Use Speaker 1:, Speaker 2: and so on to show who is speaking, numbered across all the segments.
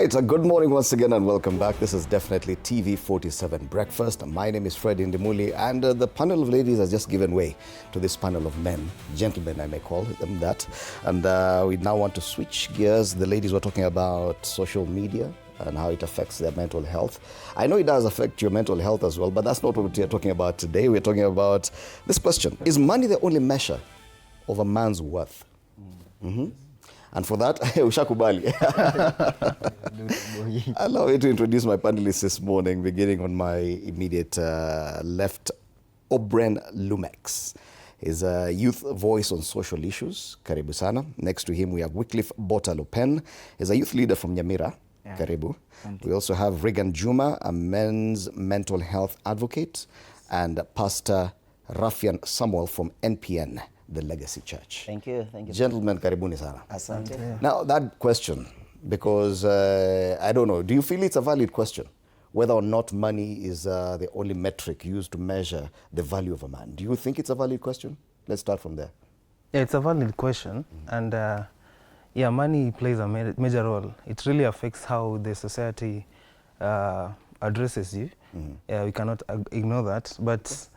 Speaker 1: right, good morning once again and welcome back. This is definitely TV47 Breakfast. My name is Fred Indimuli and the panel of ladies has just given way to this panel of men, gentlemen I may call them that. And we now want to switch gears. The ladies were talking about social media and how it affects their mental health. I know it does affect your mental health as well, but that's not what we're talking about today. We're talking about this question. Is money the only measure of a man's worth? And for that, ushakubali. Allow me to introduce my panelists this morning, beginning on my immediate left, Obren Lumex. He's a youth voice on social issues. Karibu sana. Next to him, we have Wycliffe Bota-Lopen. He's a youth leader from Nyamira. Yeah. Karibu. We also have Regan Juma, a men's mental health advocate, and Pastor Rafian Samuel from NPN, the Legacy Church.
Speaker 2: Thank you. Thank you.
Speaker 1: Gentlemen, karibuni sana.
Speaker 2: Asante. Yeah.
Speaker 1: Now, that question, because I don't know, do you feel it's a valid question? Whether or not money is the only metric used to measure the value of a man. Do you think it's a valid question? Let's start from there.
Speaker 3: Yeah, it's a valid question. And yeah, money plays a major role. It really affects how the society addresses you. Yeah, we cannot ignore that. But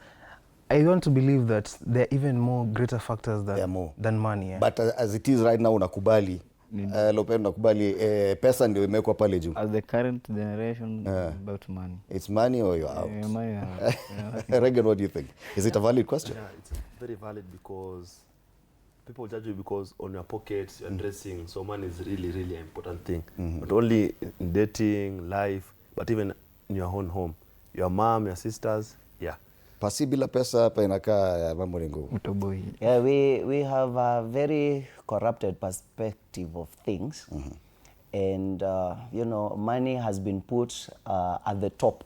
Speaker 3: I want to believe that there are even more greater factors than money. Yeah.
Speaker 1: But as it is right now, unakubali, Lopen unakubali, pesa ndio imekuwa pale juu.
Speaker 4: As the current generation, about money.
Speaker 1: It's money or you're out?
Speaker 4: Money.
Speaker 1: Regan, what do you think? Is it a valid question?
Speaker 5: Yeah, it's very valid because people judge you because on your pockets, you're dressing, so money is really, really an important thing. Not only in dating, life, but even in your own home. Your mom, your sisters, yeah.
Speaker 1: Pasi bila pesa hapa inakaa mambo ni ngumu.
Speaker 4: Utoboi.
Speaker 2: Yeah, we have a very corrupted perspective of things. And, you know, money has been put at the top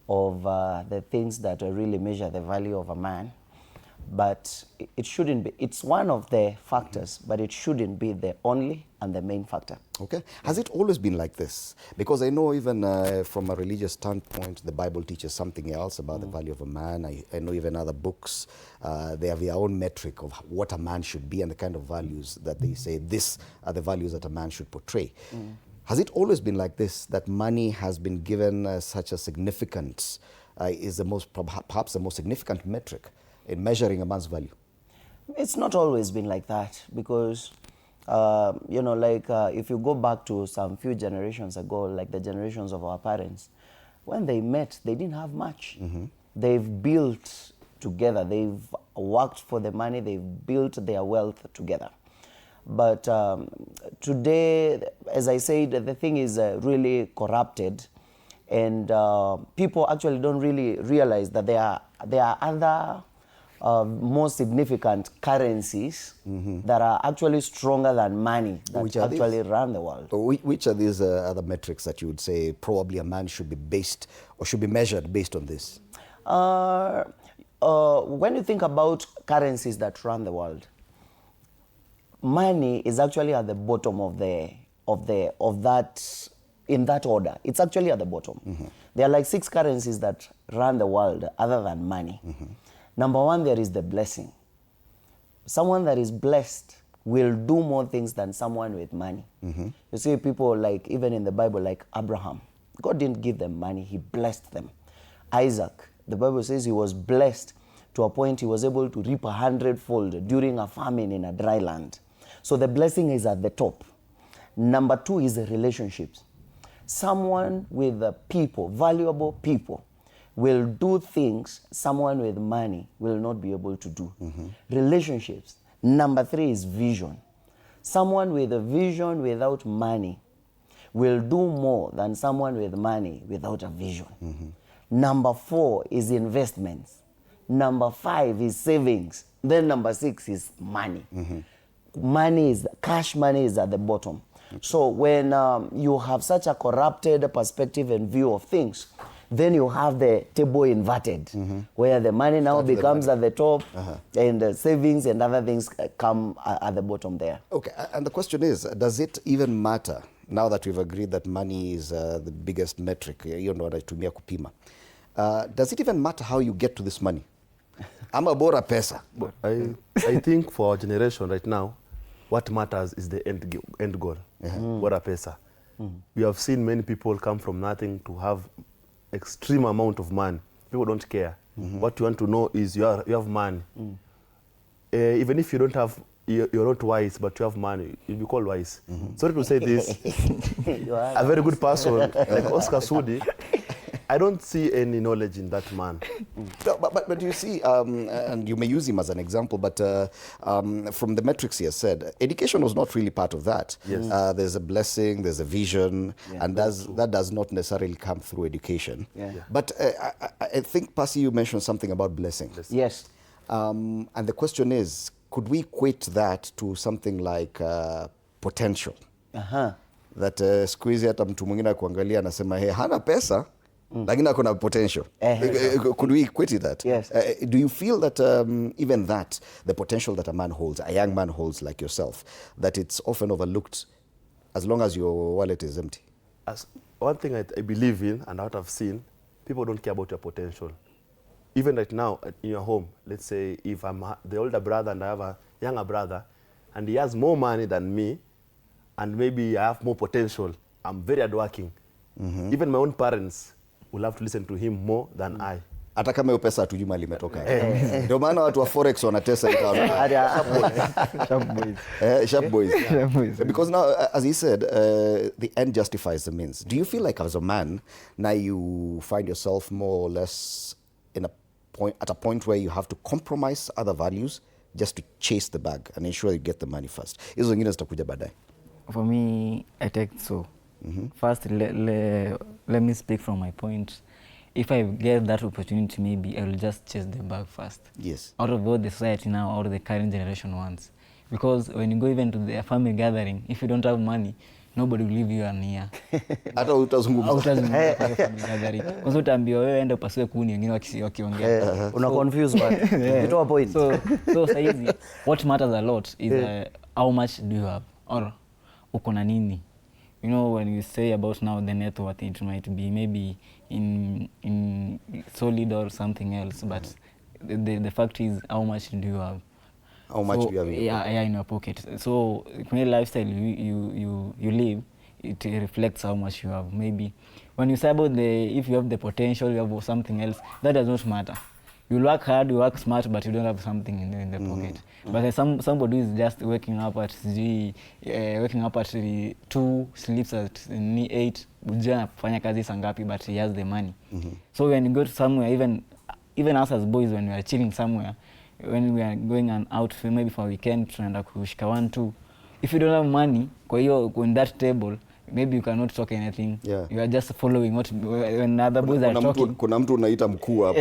Speaker 2: of the things that really measure the value of a man. But it shouldn't be. It's one of the factors, but it shouldn't be the only and the main factor. Okay.
Speaker 1: Has it always been like this? Because I know even from a religious standpoint, the Bible teaches something else about the value of a man. I know even other books, they have their own metric of what a man should be and the kind of values that they say, this are the values that a man should portray. Has it always been like this, that money has been given such a significance, is the most, perhaps the most significant metric in measuring a man's value?
Speaker 2: It's not always been like that because, you know, like if you go back to some few generations ago, like the generations of our parents, when they met, they didn't have much. They've built together. They've worked for the money. They've built their wealth together. But today, as I said, the thing is really corrupted. And people actually don't really realize that there are other more significant currencies that are actually stronger than money that actually run the world.
Speaker 1: Which are these other metrics that you would say probably a man should be based or should be measured based on this?
Speaker 2: When you think about currencies that run the world, money is actually at the bottom of that, in that order. It's actually at the bottom. There are like 6 currencies that run the world other than money. Number 1, there is the blessing. Someone that is blessed will do more things than someone with money. You see people like, even in the Bible, like Abraham. God didn't give them money, he blessed them. Isaac, the Bible says he was blessed to a point he was able to reap 100-fold during a famine in a dry land. So the blessing is at the top. Number 2 is the relationships. Someone with people, valuable people, will do things someone with money will not be able to do. Relationships. Number 3 is vision. Someone with a vision without money will do more than someone with money without a vision. Number 4 is investments. Number 5 is savings. Then number 6 is money. Cash money is at the bottom. So when you have such a corrupted perspective and view of things, then you have the table inverted, where the money now becomes at the top, and the savings and other things come at the bottom there.
Speaker 1: Okay, and the question is, does it even matter, now that we've agreed that money is the biggest metric, you know, tumia kupima, does it even matter how you get to this money? Ama bora pesa?
Speaker 5: I think for our generation right now, what matters is the end goal, bora pesa. We have seen many people come from nothing to have extreme amount of money. People don't care. What you want to know is you have money. Even if you don't have, you're not wise, but you have money, you'll be called wise. Sorry to say this, a very good person like Oscar Sudi, I don't see any knowledge in that man.
Speaker 1: No, but you see, and you may use him as an example, but from the metrics he has said, education was not really part of that.
Speaker 5: Yes.
Speaker 1: There's a blessing, there's a vision, and that does not necessarily come through education. But I think, Pasi, you mentioned something about blessing.
Speaker 2: Yes.
Speaker 1: And the question is, could we equate that to something like potential? That siku hizi hata mtu mwingine kuangalia anasema hey, hana pesa, lakini ako na potential. Could we equate that?
Speaker 2: Yes.
Speaker 1: Do you feel that even that, the potential that a man holds, a young man holds like yourself, that it's often overlooked as long as your wallet is empty?
Speaker 5: As one thing I believe in and what I've seen, people don't care about your potential. Even right now in your home, let's say if I'm the older brother and I have a younger brother and he has more money than me and maybe I have more potential, I'm very hardworking. Even my own parents will have to listen to him more than I.
Speaker 1: Hata kama hiyo pesa hatujui mahali imetoka. Ndio maana watu wa forex wanatesa sharp boys. Because now, as he said, the end justifies the means. Do you feel like as a man, now you find yourself more or less at a point where you have to compromise other values just to chase the bag and ensure you get the money first? Hizo zingine zitakuja baadaye.
Speaker 4: For me, I take so. First, let me speak from my point. If I get that opportunity, maybe I will just chase the bag first.
Speaker 1: Yes.
Speaker 4: Out of what the society now or the current generation wants. Because when you go even to the family gathering, if you don't have money, nobody will leave you an ear.
Speaker 1: Hata utazungumza.
Speaker 4: Utazungumza kwa family gathering. Kwa sababu utaambiwa wewe enda upasue kuni, wengine wakiongea.
Speaker 2: Una confuse what? Get point.
Speaker 4: So saizi, what matters a lot is how much do you have or uko na nini. You know, when you say about now the net worth, it might be maybe in solid or something else, but the fact is how much do you have?
Speaker 1: How much do you have in your pocket?
Speaker 4: Yeah, in your pocket. So when the lifestyle you live, it reflects how much you have. Maybe when you say about if you have the potential, you have something else, that does not matter. You work hard, you work smart, but you don't have something in the pocket. But somebody who is just waking up at 2, sleeps at 8, ujua fanya kazi sangapi, but he has the money. So when you go to somewhere, even us as boys, when we are chilling somewhere, when we are going out maybe for a weekend, tunaenda kushika 1-2. If you don't have money, kwa hiyo in that table, maybe you cannot talk anything. You are just following when other boys are talking.
Speaker 1: Kuna mtu unaita mkuu hapo.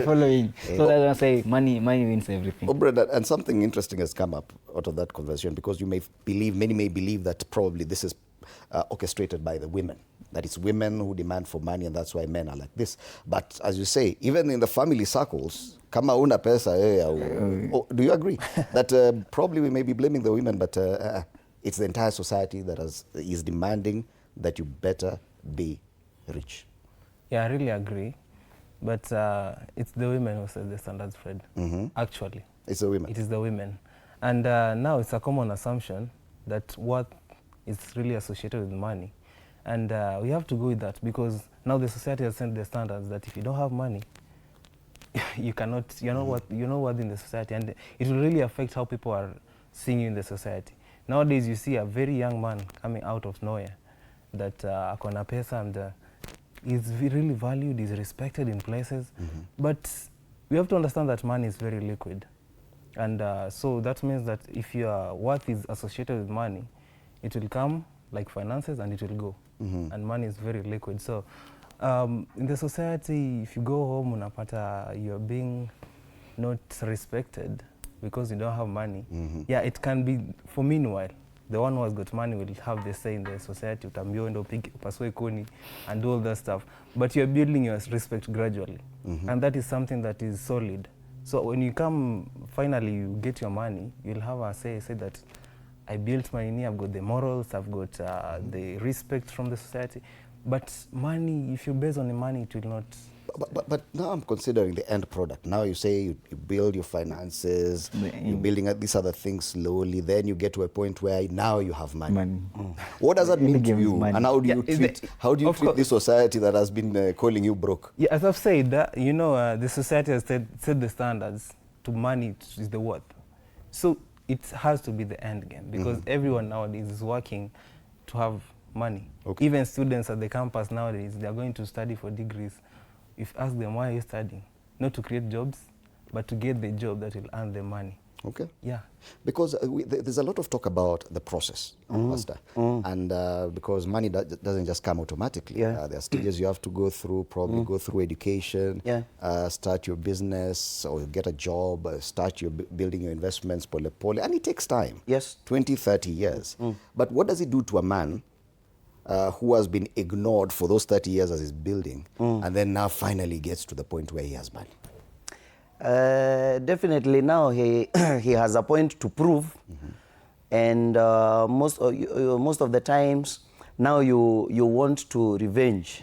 Speaker 4: Following. So that's why I say money wins everything.
Speaker 1: Oh, brother, and something interesting has come up out of that conversation, because many may believe that probably this is orchestrated by the women. That it's women who demand for money, and that's why men are like this. But as you say, even in the family circles, kama una pesa, do you agree that probably we may be blaming the women, but it's the entire society that is demanding that you better be rich?
Speaker 3: Yeah, I really agree. But it's the women who set the standards, Fred. Actually.
Speaker 1: It's the women.
Speaker 3: It is the women. And now it's a common assumption that worth is really associated with money. And we have to go with that, because now the society has set the standards that if you don't have money, you're not worth in the society. And it will really affect how people are seeing you in the society. Nowadays, you see a very young man coming out of nowhere that akona pesa and is really valued, is respected in places. But we have to understand that money is very liquid. And so that means that if your worth is associated with money, it will come like finances and it will go. And money is very liquid. So in the society, if you go home, unapata you're being not respected because you don't have money. Yeah, it can be, for meanwhile, the one who has got money will have the say in the society, utambio ndo upasue kuni and do all that stuff. But you're building your respect gradually. And that is something that is solid. So when you come, finally you get your money, you'll have a say that I built my money, I've got the morals, I've got the respect from the society. But money, if you're based on the money, it will not
Speaker 1: But now I'm considering the end product. Now you say you build your finances, you're building up these other things slowly, then you get to a point where now you have money. What does that mean to you? And how do you treat this society that has been calling you broke?
Speaker 3: Yeah, as I've said, the society has set the standards to money is the worth. So it has to be the end game, because everyone nowadays is working to have money.
Speaker 1: Okay.
Speaker 3: Even students at the campus nowadays, they are going to study for degrees. If you ask them, why are you studying? Not to create jobs, but to get the job that will earn them money.
Speaker 1: Okay.
Speaker 3: Yeah.
Speaker 1: Because there's a lot of talk about the process, Pastor. And because money doesn't just come automatically.
Speaker 2: Yeah.
Speaker 1: There are stages you have to go through, probably go through education, start your business or get a job, start your building your investments, pole, and it takes time.
Speaker 2: Yes.
Speaker 1: 20, 30 years. But what does it do to a man who has been ignored for those 30 years as he's building, and then now finally gets to the point where he has money?
Speaker 2: Definitely now he has a point to prove, and most of the times now you want to revenge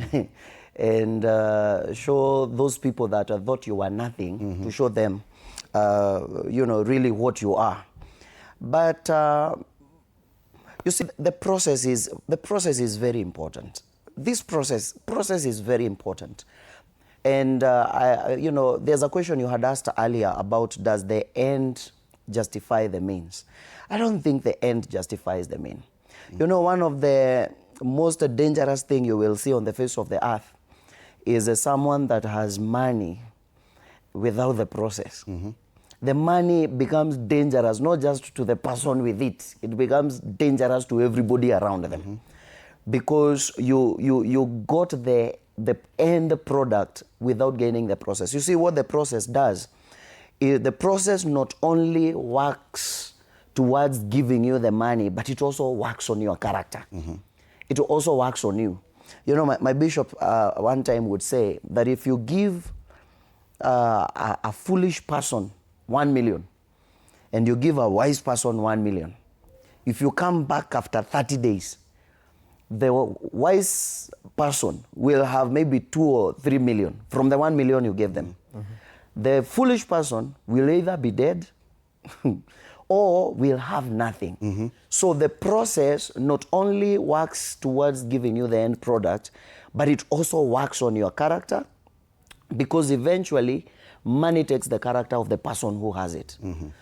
Speaker 2: and show those people that thought you were nothing, to show them really what you are. But you see, the process is very important. This process is very important. And there's a question you had asked earlier about, does the end justify the means? I don't think the end justifies the mean. You know, one of the most dangerous thing you will see on the face of the earth is someone that has money without the process. The money becomes dangerous, not just to the person with it. It becomes dangerous to everybody around them. Because you got the end product without gaining the process. You see what the process does? The process not only works towards giving you the money, but it also works on your character. It also works on you. You know, my bishop one time would say that if you give a foolish person 1 million and you give a wise person 1 million, if you come back after 30 days, the wise person will have maybe 2 or 3 million from the 1 million you gave them. The foolish person will either be dead or will have nothing. So the process not only works towards giving you the end product, but it also works on your character, because eventually money takes the character of the person who has it.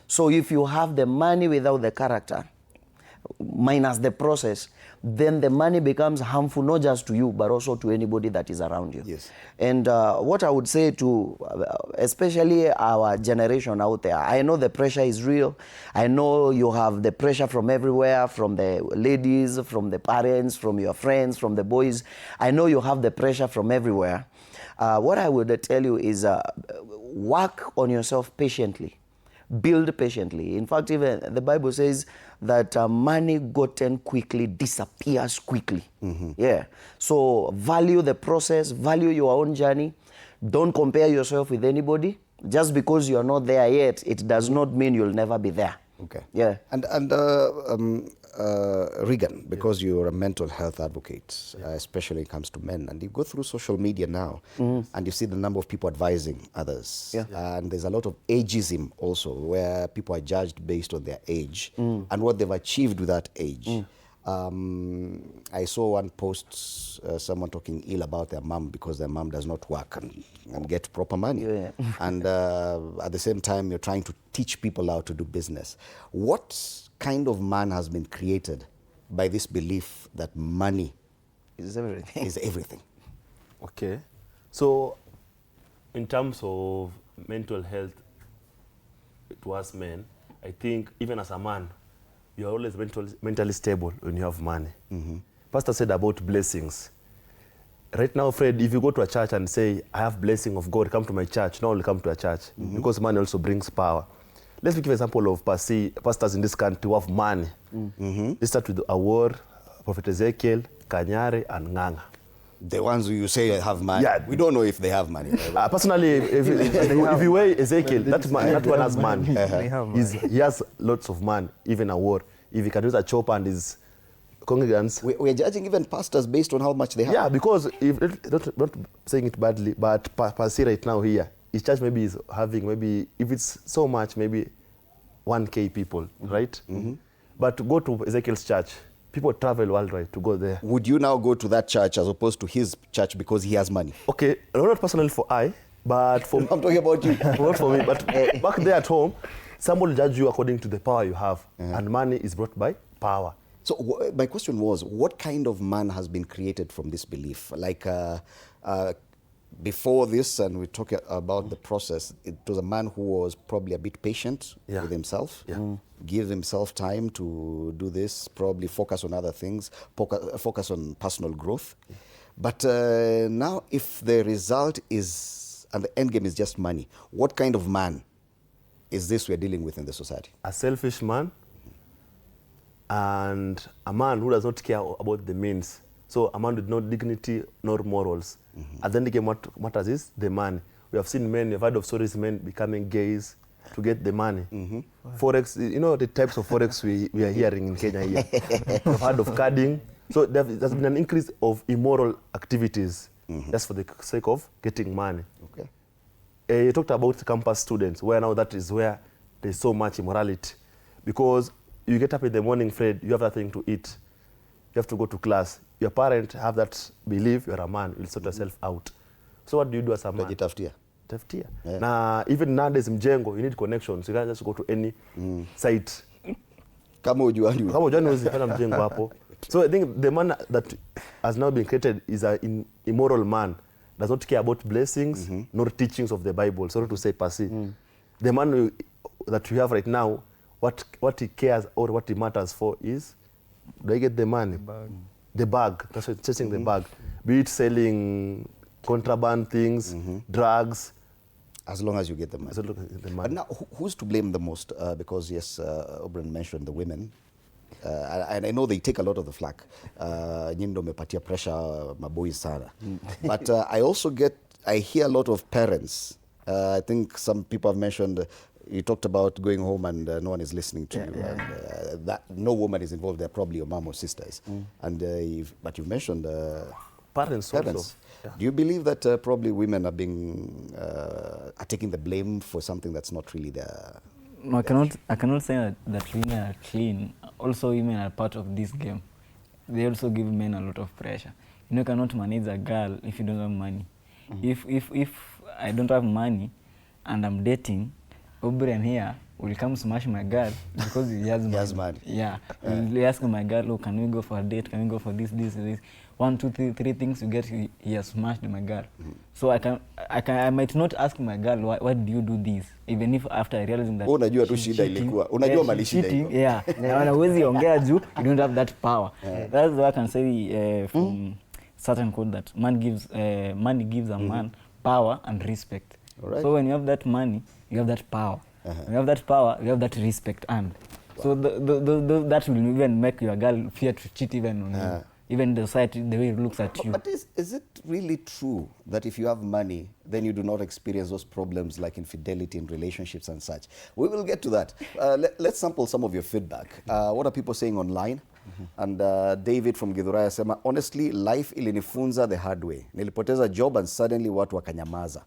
Speaker 2: So if you have the money without the character, minus the process, then the money becomes harmful not just to you, but also to anybody that is around you.
Speaker 1: Yes.
Speaker 2: And what I would say to, especially our generation out there, I know the pressure is real. I know you have the pressure from everywhere, from the ladies, from the parents, from your friends, from the boys. I know you have the pressure from everywhere. What I would tell you is work on yourself patiently. Build patiently. In fact, even the Bible says that money gotten quickly disappears quickly. Yeah. So value the process, value your own journey. Don't compare yourself with anybody. Just because you're not there yet, it does not mean you'll never be there.
Speaker 1: Okay.
Speaker 2: Yeah.
Speaker 1: And Regan, because you're a mental health advocate, especially when it comes to men, and you go through social media now, and you see the number of people advising others. And there's a lot of ageism also, where people are judged based on their age and what they've achieved with that age. I saw one post, someone talking ill about their mom because their mom does not work and get proper money. And at the same time, you're trying to teach people how to do business. What kind of man has been created by this belief that money
Speaker 2: Is everything.
Speaker 1: is everything?
Speaker 5: Okay. So, in terms of mental health towards men, I think even as a man, you're always mentally stable when you have money. Pastor said about blessings. Right now, Fred, if you go to a church and say, I have blessing of God, come to my church, no one will come to a church, because money also brings power. Let's give an example of pastors in this country who have money. Let's start with Award, Prophet Ezekiel, Kanyare, and Nganga.
Speaker 1: The ones who you say have money, we don't know if they have money.
Speaker 5: Personally, if you weigh Ezekiel, that one has money. He has lots of money, even Award. If he can use a chopper and is congregants.
Speaker 1: We're judging even pastors based on how much they have.
Speaker 5: Yeah, because if not saying it badly, but per se right now here, his church maybe is having maybe if it's so much maybe 1K people, right? But to go to Ezekiel's church, people travel worldwide to go there.
Speaker 1: Would you now go to that church as opposed to his church because he has money?
Speaker 5: Okay, not personally for I, but for
Speaker 1: I'm talking about you.
Speaker 5: not for me, but back there at home, someone will judge you according to the power you have, and money is brought by power.
Speaker 1: So my question was, what kind of man has been created from this belief? Like before this, and we talk about the process, it was a man who was probably a bit patient with himself, give himself time to do this, probably focus on other things, focus on personal growth. But now if the result is, and the end game is just money, what kind of man is this we're dealing with in the society?
Speaker 5: A selfish man, and a man who does not care about the means. So a man with no dignity nor morals. And then again, what matters is the money. We have seen men, we've heard of stories, men becoming gays to get the money. Forex, you know the types of forex we are hearing in Kenya here. We've heard of carding. So there's been an increase of immoral activities just for the sake of getting money.
Speaker 1: Okay.
Speaker 5: You talked about campus students, where now that is where there's so much immorality. Because you get up in the morning, Fred, you have nothing to eat. You have to go to class. Your parents have that belief you're a man, you'll sort yourself out. So what do you do as a man?
Speaker 1: Tajitafutia.
Speaker 5: Tafutia.
Speaker 1: Yeah.
Speaker 5: Now, even nowadays mjengo, you need connections. You can't just go to any site.
Speaker 1: Kama ujuani.
Speaker 5: Kama hujui huwezi fanya mjengo hapo. So I think the man that has now been created is an immoral man. Does not care about blessings nor teachings of the Bible. Sorry to say per se. The man that we have right now, what he cares or what he matters for is, do I get the money? The bag. That's what chasing the bag. Be it selling contraband things, drugs.
Speaker 1: As long as you get the money.
Speaker 5: As long as the money.
Speaker 1: But now, who's to blame the most? Because yes, Obren mentioned the women. And I know they take a lot of the flack. Nyindo mepatia pressure maboy sana. But I hear a lot of parents. I think some people have mentioned, you talked about going home and no one is listening to you. And, that no woman is involved. They're probably your mom or sisters. And but you mentioned
Speaker 5: parents. Also. Yeah.
Speaker 1: Do you believe that probably women are taking the blame for something that's not really there?
Speaker 4: No, I cannot say that women are clean. Also, women are part of this game. They also give men a lot of pressure. You cannot manage a girl if you don't have money. If I don't have money and I'm dating, O'Brien here will come smash my girl because he has money.
Speaker 1: He has money.
Speaker 4: Yeah. He'll ask my girl, oh, can we go for a date? Can we go for this? 1, 2, 3 things you get, he has smashed my girl. So I might not ask my girl, why do you do this? Even if after realizing that
Speaker 1: unajua tu shida ilikuwa. Unajua mali shida iko.
Speaker 4: Yeah. Na huwezi ongea juu, you don't have that power. That's what I can say from certain quote that money gives a man power and respect.
Speaker 1: Right.
Speaker 4: So when you have that money, you have that power. When you have that power, you have that respect and. So that will even make your girl fear to cheat even on you. Even the society, the way it looks at you.
Speaker 1: But is it really true that if you have money, then you do not experience those problems like infidelity in relationships and such? We will get to that. Let's sample some of your feedback. What are people saying online? And David from Githurai sema, honestly, life ilinifunza the hard way. Nilipoteza job and suddenly watu wakanyamaza.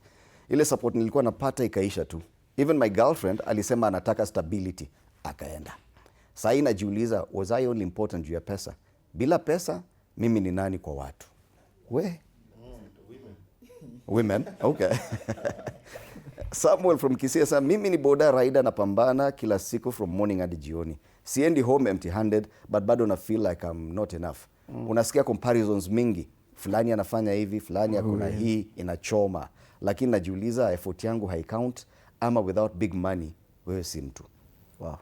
Speaker 1: Ile support nilikuwa napata ikaisha tu. Even my girlfriend alisema anataka stability. Akaenda. Sasa najiuliza, was I only important juu ya pesa? Bila pesa, mimi ni nani kwa watu? Women? Okay. Samuel from Kisii says, mimi ni boda rider na pambana kila siku from morning hadi jioni. Siendi home empty handed, but bado na feel like I'm not enough. Unasikia comparisons mingi. Fulani anafanya hivi, fulani akuna hii, inachoma. Lakini najiuliza, effort yangu haicount, ama without big money, wewe si mtu. Wow.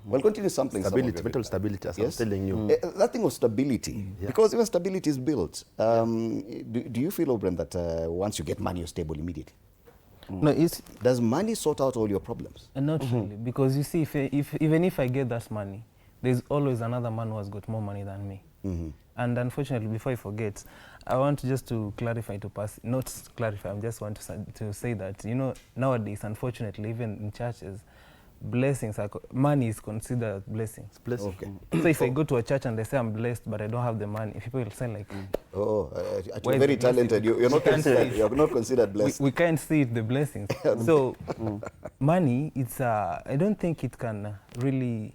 Speaker 1: Well, continue sampling.
Speaker 5: Stability, mental stability, as I was telling you.
Speaker 1: That thing of stability, because even stability is built. Do you feel, Obren, that once you get money, you're stable immediately?
Speaker 3: No,
Speaker 1: does money sort out all your problems?
Speaker 3: Not really, because you see, even if I get that money, there's always another man who has got more money than me. And unfortunately, before I forget, I want just to clarify I just want to say that, nowadays, unfortunately, even in churches, blessings money is considered blessings.
Speaker 5: It's blessing.
Speaker 1: Okay.
Speaker 3: So if I go to a church and they say I'm blessed but I don't have the money, people will say like,
Speaker 1: Oh,
Speaker 3: Why
Speaker 1: you're
Speaker 3: is
Speaker 1: very
Speaker 3: it blessing?
Speaker 1: talented. You're not considered. You're not considered blessed.
Speaker 3: we can't see it, the blessings. So money, it's I don't think it can really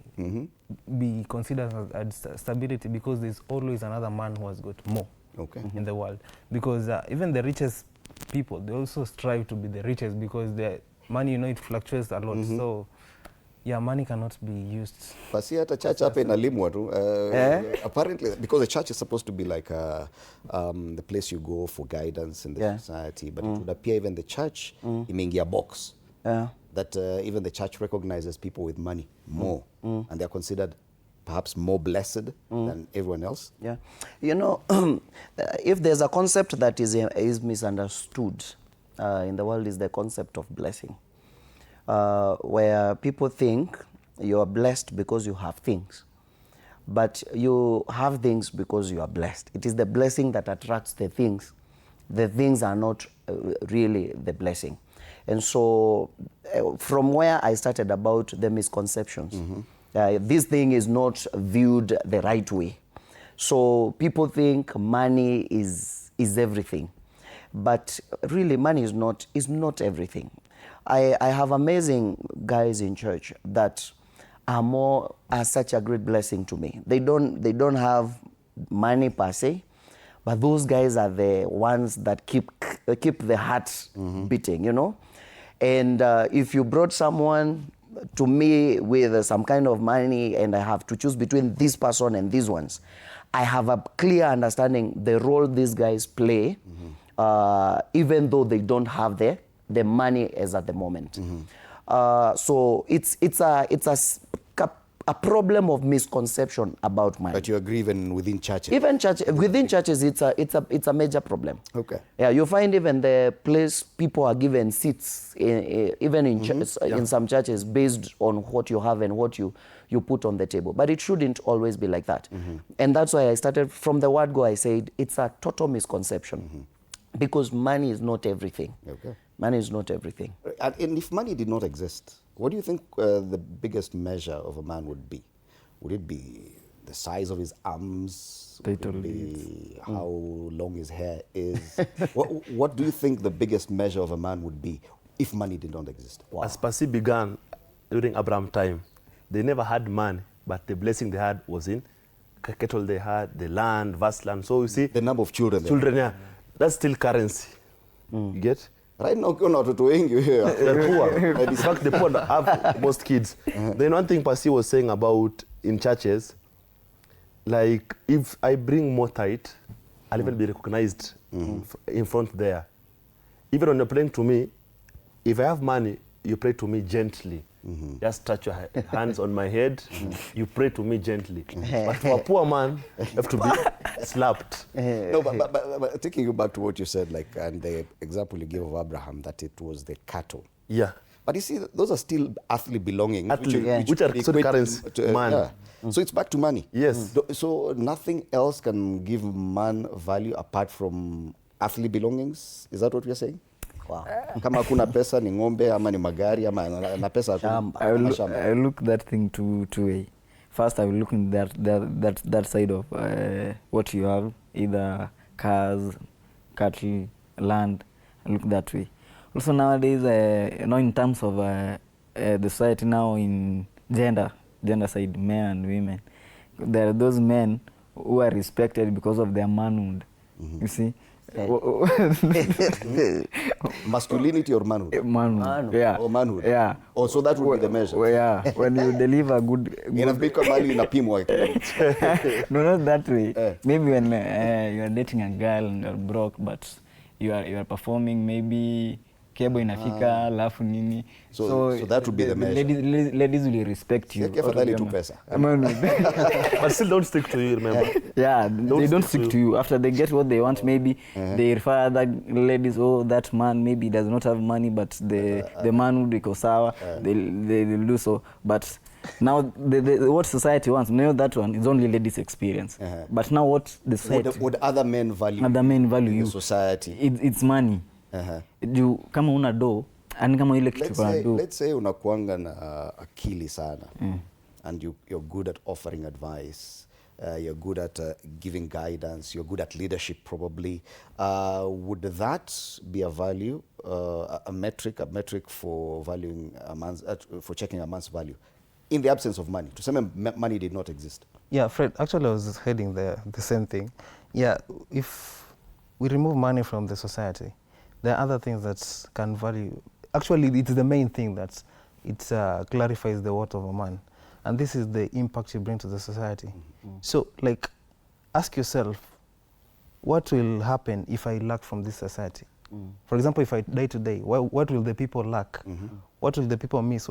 Speaker 3: be considered as stability, because there's always another man who has got more
Speaker 1: Okay.
Speaker 3: in the world. Because even the richest people, they also strive to be the richest, because the money, you know, it fluctuates a lot. So yeah, money cannot be used.
Speaker 1: Pasi hata church hapa inalimwa tu. Apparently, because the church is supposed to be like the place you go for guidance in the society, but it would appear even the church imeingia box. That even the church recognizes people with money more, and they're considered perhaps more blessed than everyone else.
Speaker 2: Yeah, you know, if there's a concept that is misunderstood in the world, is the concept of blessing, where people think you are blessed because you have things, but you have things because you are blessed. It is the blessing that attracts the things. The things are not really the blessing. And so from where I started about the misconceptions, this thing is not viewed the right way. So people think money is everything, but really money is not everything. I have amazing guys in church that are such a great blessing to me. They don't have money per se, but those guys are the ones that keep the heart beating, you know. And if you brought someone to me with some kind of money and I have to choose between this person and these ones, I have a clear understanding the role these guys play, even though they don't have the money as at the moment. So it's a problem of misconception about money.
Speaker 1: But you agree even within churches?
Speaker 2: Even within churches, it's a major problem.
Speaker 1: Okay.
Speaker 2: Yeah, you find even the place people are given seats, even in in some churches, based on what you have and what you put on the table. But it shouldn't always be like that. And that's why I started from the word go. I said it's a total misconception, because money is not everything.
Speaker 1: Okay.
Speaker 2: Money is not everything.
Speaker 1: And if money did not exist, what do you think the biggest measure of a man would be? Would it be the size of his arms? Would it be how long his hair is? What do you think the biggest measure of a man would be if money did not exist?
Speaker 2: Wow.
Speaker 5: As Pasi began during Abraham time, they never had money, but the blessing they had was in cattle they had, the land, vast land. So you see,
Speaker 1: The number of children.
Speaker 5: yeah, that's still currency. You get?
Speaker 1: Right now, kuna watoto wengi here.
Speaker 5: The poor. In fact, the poor have most kids. Then one thing Pasi was saying about in churches, like if I bring more tithe, I'll even be recognized in front there. Even when you're praying to me, if I have money, you pray to me gently. Just touch your hands on my head, you pray to me gently. But for a poor man, you have to be slapped.
Speaker 1: No, but taking you back to what you said, like, and the example you gave of Abraham, that it was the cattle.
Speaker 5: Yeah.
Speaker 1: But you see, those are still earthly belongings,
Speaker 5: Which are
Speaker 1: equate
Speaker 5: currency,
Speaker 1: to,
Speaker 5: man.
Speaker 1: yeah. So it's back to money.
Speaker 5: Yes.
Speaker 1: So nothing else can give man value apart from earthly belongings. Is that what we're saying?
Speaker 2: Wow.
Speaker 1: Kama kuna pesa ni ng'ombe ama ni magari ama na pesa
Speaker 2: Shamba.
Speaker 4: I will look that thing two way. First, I will look in that side of what you have, either cars, cattle, land. I look that way. Also nowadays, you know, in terms of the society now in gender side, men and women, there are those men who are respected because of their manhood. You see.
Speaker 1: Masculinity or manhood?
Speaker 4: Manhood. Yeah.
Speaker 1: Or manhood?
Speaker 4: Yeah.
Speaker 1: Oh, so that would be the measure.
Speaker 4: Yeah. When you deliver good
Speaker 1: Inafika mali inapimwa.
Speaker 4: No, not that way. Maybe when you are dating a girl and you are broke, but you are performing, maybe kebo inafika alafu nini.
Speaker 1: So that would be the measure.
Speaker 4: Ladies will respect you.
Speaker 1: Afadhali tu pesa.
Speaker 5: But still don't stick to you, remember?
Speaker 4: Yeah, they don't stick to you. After they get what they want, maybe they refer other ladies, oh, that man maybe does not have money, but the man would be kosawa. They will do so. But now what society wants, you know, that one is only ladies' experience. But now what the society...
Speaker 1: Would other men value
Speaker 4: you?
Speaker 1: the society?
Speaker 4: It's money. Kama una do, Ani kama ile kitu kwa do.
Speaker 1: Let's say unakuanga na akili sana and you're good at offering advice. You're good at giving guidance. You're good at leadership, probably. Would that be a value, a metric for valuing for checking a man's value, in the absence of money? To say money did not exist.
Speaker 3: Yeah, Fred. Actually, I was heading there. The same thing. Yeah, if we remove money from the society, there are other things that can value. Actually, it's the main thing that it clarifies the worth of a man. And this is the impact you bring to the society. So, like, ask yourself, what will happen if I lack from this society? For example, if I die today, what will the people lack? What will the people miss?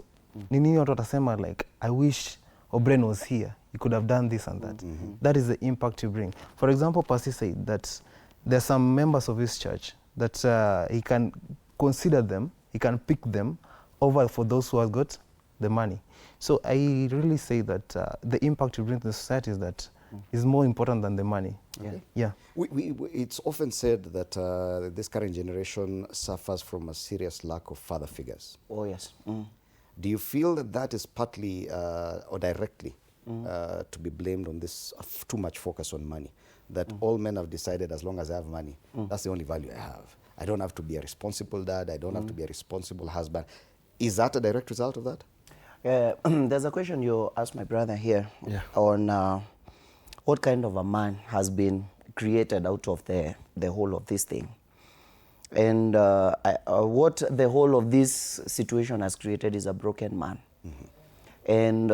Speaker 3: Nini watu watasema, like, I wish O'Brien was here. He could have done this and that. That is the impact you bring. For example, Percy said that there are some members of his church that he can consider them, he can pick them over for those who have got the money. So I really say that the impact you bring to the society is that is more important than the money. Yeah.
Speaker 1: It's often said that this current generation suffers from a serious lack of father figures.
Speaker 2: Oh, yes.
Speaker 1: Do you feel that that is partly or directly to be blamed on this too much focus on money? That all men have decided, as long as I have money, that's the only value I have. I don't have to be a responsible dad. I don't have to be a responsible husband. Is that a direct result of that?
Speaker 2: There's a question you asked my brother here on what kind of a man has been created out of the whole of this thing. And what the whole of this situation has created is a broken man. And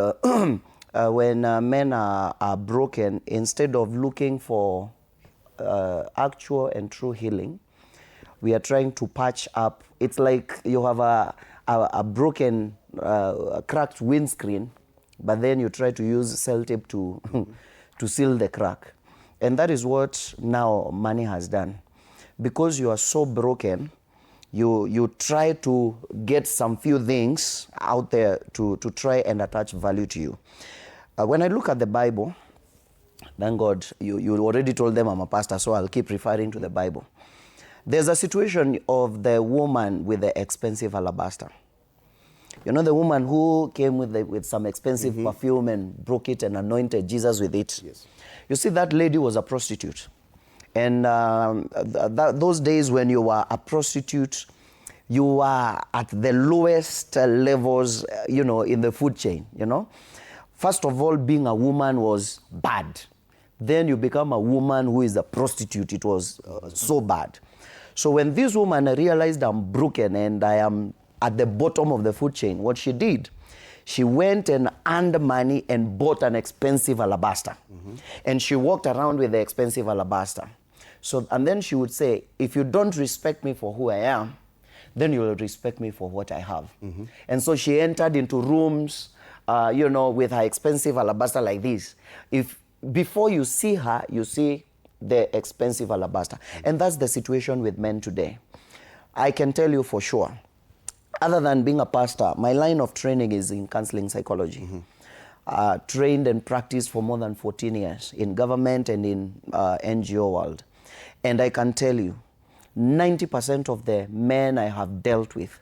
Speaker 2: when men are broken, instead of looking for actual and true healing, we are trying to patch up. It's like you have a broken, cracked windscreen, but then you try to use cell tape to seal the crack. And that is what now money has done. Because you are so broken, you try to get some few things out there to try and attach value to you. When I look at the Bible, thank God, you already told them I'm a pastor, so I'll keep referring to the Bible. There's a situation of the woman with the expensive alabaster. You know, the woman who came with some expensive perfume and broke it and anointed Jesus with it.
Speaker 1: Yes.
Speaker 2: You see, that lady was a prostitute. And those days when you were a prostitute, you were at the lowest levels, you know, in the food chain, you know. First of all, being a woman was bad. Then you become a woman who is a prostitute. It was so bad. So when this woman realized I'm broken and I am at the bottom of the food chain, what she did, she went and earned money and bought an expensive alabaster. And she walked around with the expensive alabaster. So, and then she would say, if you don't respect me for who I am, then you will respect me for what I have. And so she entered into rooms, you know, with her expensive alabaster like this. If before you see her, you see the expensive alabaster. And that's the situation with men today. I can tell you for sure, other than being a pastor, my line of training is in counseling psychology. Trained and practiced for more than 14 years in government and in NGO world. And I can tell you, 90% of the men I have dealt with,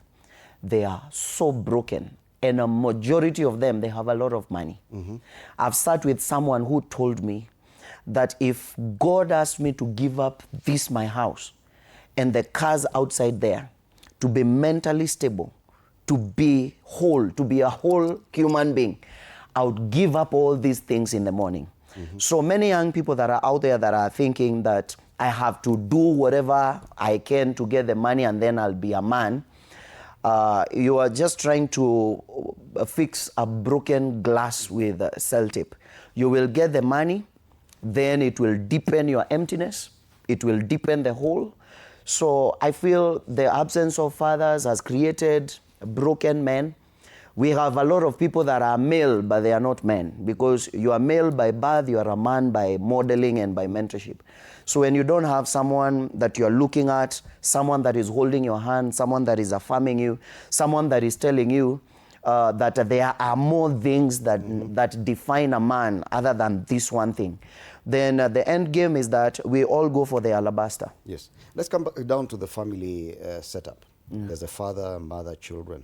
Speaker 2: they are so broken. And a majority of them, they have a lot of money. I've sat with someone who told me that if God asked me to give up this, my house, and the cars outside there, to be mentally stable, to be whole, to be a whole human being, I would give up all these things in the morning. So many young people that are out there that are thinking that I have to do whatever I can to get the money and then I'll be a man. You are just trying to fix a broken glass with cell tape. You will get the money, then it will deepen your emptiness. It will deepen the hole. So I feel the absence of fathers has created broken men. We have a lot of people that are male, but they are not men. Because you are male by birth, you are a man by modeling and by mentorship. So when you don't have someone that you are looking at, someone that is holding your hand, someone that is affirming you, someone that is telling you that there are more things that define a man other than this one thing, then the end game is that we all go for the alabaster.
Speaker 1: Yes. Let's come back down to the family setup. There's a father, mother, children.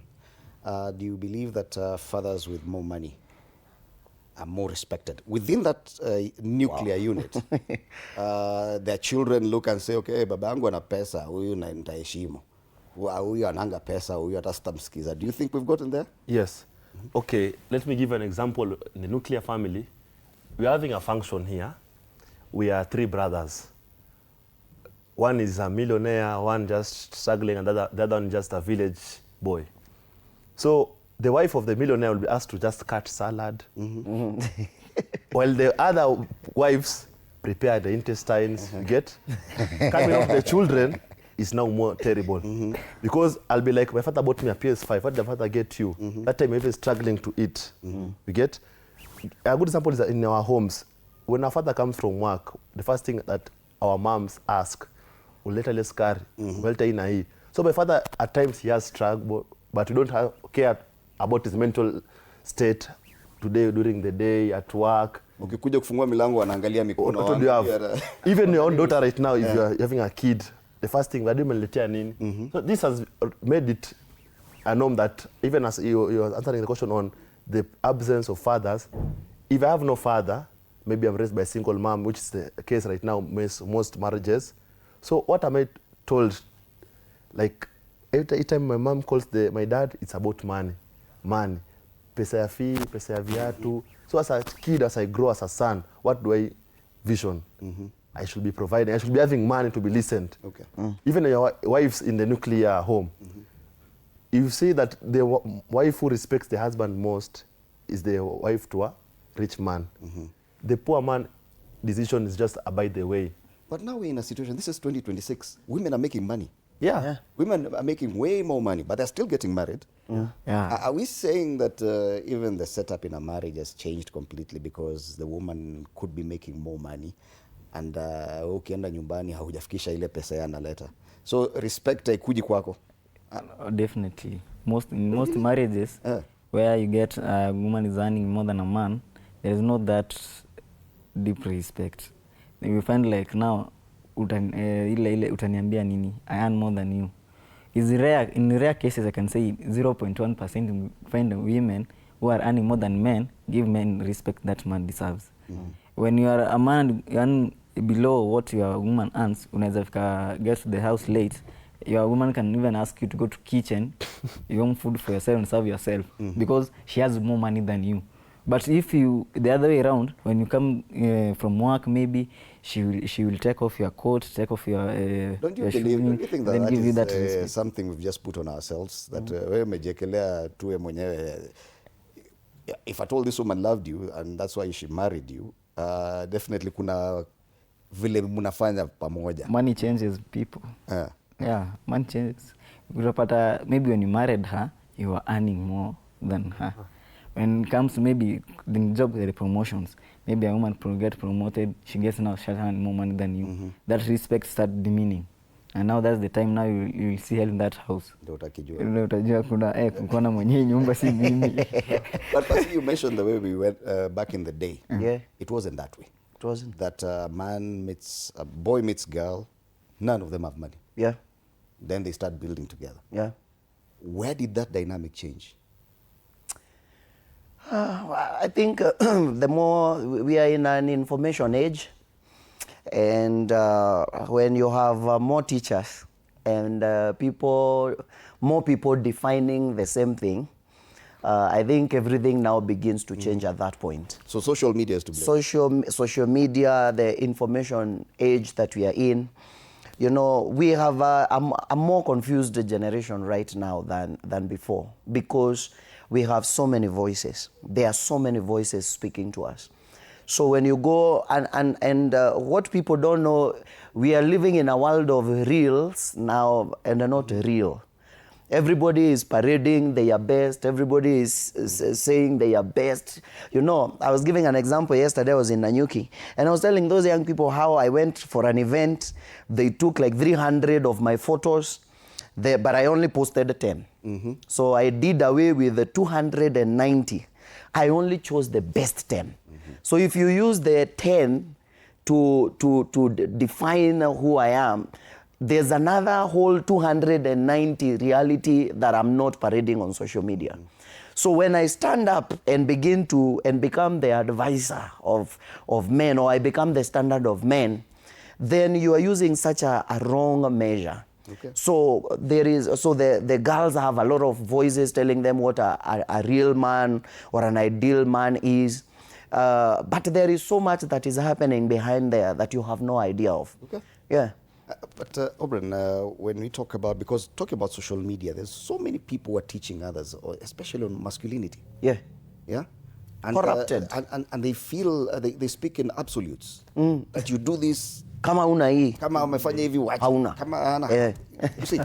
Speaker 1: Do you believe that fathers with more money are more respected? Within that nuclear unit, their children look and say, okay, baba yangu ana pesa, huyu na nitaheshimu. Huyu ananga pesa, huyu hata sitamsikiza. Do you think we've gotten there?
Speaker 5: Yes. Okay, let me give an example. In the nuclear family, we are having a function here. We are 3 brothers. One is a millionaire, one just struggling, and the other one just a village boy. So the wife of the millionaire will be asked to just cut salad, while the other wives prepare the intestines. You get? Coming up the children is now more terrible. Because I'll be like, my father bought me a PS5, what did the father get you? That time you're struggling to eat. You get? A good example is that in our homes, when our father comes from work, the first thing that our moms ask, uleta ile sukari, uleta hii na hii. So my father, at times he has struggled, but we don't care about his mental state today, during the day, at work.
Speaker 1: Ukikuja kufungua milango wanaangalia mikono.
Speaker 5: What do you have? Even your own daughter right now, if you're having a kid, the first thing, umeletea nini? So this has made it a norm that even as you're answering the question on the absence of fathers, if I have no father, maybe I'm raised by a single mom, which is the case right now, most marriages. So what am I told? Like, every time my mom calls my dad, it's about money. Money. Pesa ya fee, pesa ya viatu. So as a kid, as I grow as a son, what do I vision? I should be providing. I should be having money to be listened.
Speaker 1: Okay.
Speaker 5: Even your wives in the nuclear home, you see that the wife who respects the husband most is the wife to a rich man. The poor man decision is just abide the way.
Speaker 1: But now we're in a situation, this is 2026. Women are making money.
Speaker 5: Yeah.
Speaker 1: Women are making way more money, but they're still getting married. Are we saying that even the setup in a marriage has changed completely because the woman could be making more money and ukienda nyumbani haujafikisha ile pesa ya analeta? So respect haikuji kwako?
Speaker 4: Definitely. In most marriages where you get a woman is earning more than a man, there is not that deep respect. You find like now, utaniambia nini? I earn more than you. In rare cases, I can say 0.1% find women who are earning more than men, give men respect that man deserves. When you are a man, you earn below what your woman earns, unaweza get to the house late, your woman can even ask you to go to kitchen, you own food for yourself and serve yourself, because she has more money than you. But if you, the other way around, when you come from work, maybe she will take off your coat, take off your
Speaker 1: Don't you think that give you that something we've just put on ourselves, that wewe umejekelea tuwe mwenyewe? If at all this woman loved you and that's why she married you, definitely kuna vile mnafanya pamoja.
Speaker 4: Money changes people. Yeah, money changes. Maybe when you married her, you are earning more than her. When it comes to maybe the job, the promotions, maybe a woman get promoted, she gets now more money than you. That respect starts demeaning. And now that's the time now you will see her in that house. Utajua kuna mwenye nyumba si mimi.
Speaker 1: But you mentioned the way we went back in the day. It wasn't that way.
Speaker 2: It wasn't.
Speaker 1: That a boy meets girl, none of them have money. Then they start building together. Where did that dynamic change?
Speaker 2: I think the more we are in an information age, and when you have more teachers and more people defining the same thing, I think everything now begins to change at that point.
Speaker 1: So social media is to blame.
Speaker 2: Social media, the information age that we are in, you know, we have a more confused generation right now than before, because we have so many voices. There are so many voices speaking to us. So when you go and what people don't know, we are living in a world of reels now and not real. Everybody is parading their best. Everybody is saying their best. You know, I was giving an example yesterday. I was in Nanyuki, and I was telling those young people how I went for an event. They took like 300 of my photos, but I only posted 10. So I did away with the 290. I only chose the best 10. So if you use the 10 to define who I am, there's another whole 290 reality that I'm not parading on social media. So when I stand up and begin to and become the advisor of men, or I become the standard of men, then you are using such a wrong measure.
Speaker 1: Okay.
Speaker 2: So the girls have a lot of voices telling them what a real man or an ideal man is. But there is so much that is happening behind there that you have no idea of.
Speaker 1: Okay.
Speaker 2: Yeah.
Speaker 1: But Obrén, when we talk about, because talking about social media, there's so many people who are teaching others, especially on masculinity.
Speaker 2: Yeah.
Speaker 1: Yeah? And,
Speaker 2: Corrupted.
Speaker 1: And they feel, they speak in absolutes. That you do this,
Speaker 2: Kama una hii.
Speaker 1: kama umefanya hivi wacha.
Speaker 2: Hauna.
Speaker 1: Kama hana.
Speaker 2: Yeah.
Speaker 1: You see,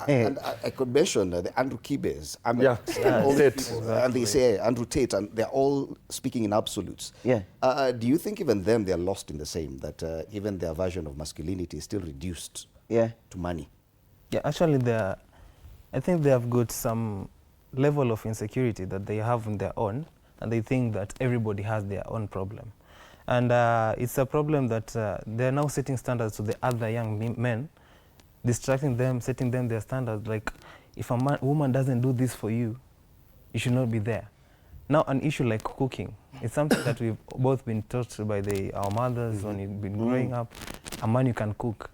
Speaker 1: and I could mention the Andrew Kibes. I mean,
Speaker 5: Yeah.
Speaker 1: all these
Speaker 5: Tate.
Speaker 1: people, and they say Andrew Tate, and they're all speaking in absolutes.
Speaker 2: Yeah.
Speaker 1: Do you think even them, they're lost in the same, that even their version of masculinity is still reduced
Speaker 2: Yeah.
Speaker 1: to money?
Speaker 3: Yeah, actually, I think they have got some level of insecurity that they have on their own, and they think that everybody has their own problem. And it's a problem that they're now setting standards to the other young men, distracting them, setting them their standards. Like, if a woman doesn't do this for you, you should not be there. Now, an issue like cooking, it's something that we've both been taught by our mothers when you've been growing up. A man, you can cook.